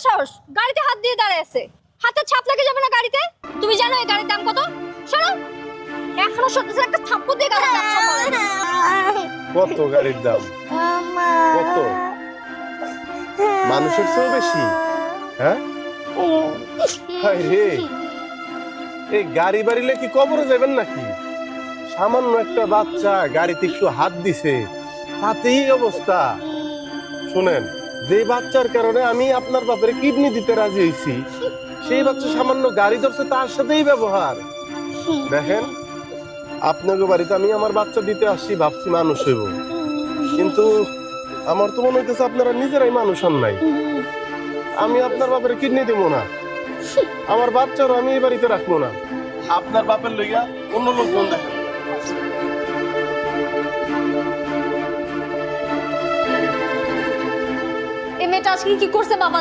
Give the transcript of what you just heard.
সাহস গাড়িতে হাত দিয়ে দাঁড়িয়ে আছে হাতে ছাপ লেগে যাবে না গাড়িতে তুমি জানো এই গাড়ির দাম কত সরো এখনো সত্যি একটা থাপ্পড় দিয়ে গাড়ির দাম সব বলে কত গাড়ির দাম কত মানুষের চেয়েও বেশি হ্যাঁ হায় রে এই গাড়ি বাড়িলে কি কবরে যাবেন নাকি সামান্য একটা বাচ্চা গাড়িতে একটু হাত দিছে তাতেই অবস্থা শুনেন যে বাচ্চার কারণে আমি আপনার বাপের কিডনি দিতে রাজি হয়েছি সেই বাচ্চা সামান্য গাড়ি ধরছে তার সাথেই ব্যবহার দেখেন আপনাদের বাড়িতে আমি আমার বাচ্চা দিতে আসছি ভাবছি মানুষ হইব কিন্তু আমার তো মনে হইতেছে আপনারা নিজেরাই মানুষ হন নাই আমি আপনার বাপের কিডনি দেবো না আমার বাচ্চারও আমি এই বাড়িতে রাখবো না আপনার বাপের লইয়া অন্য লোকজন দেখেন এই মেয়েটা আজকে কি করছে বাবা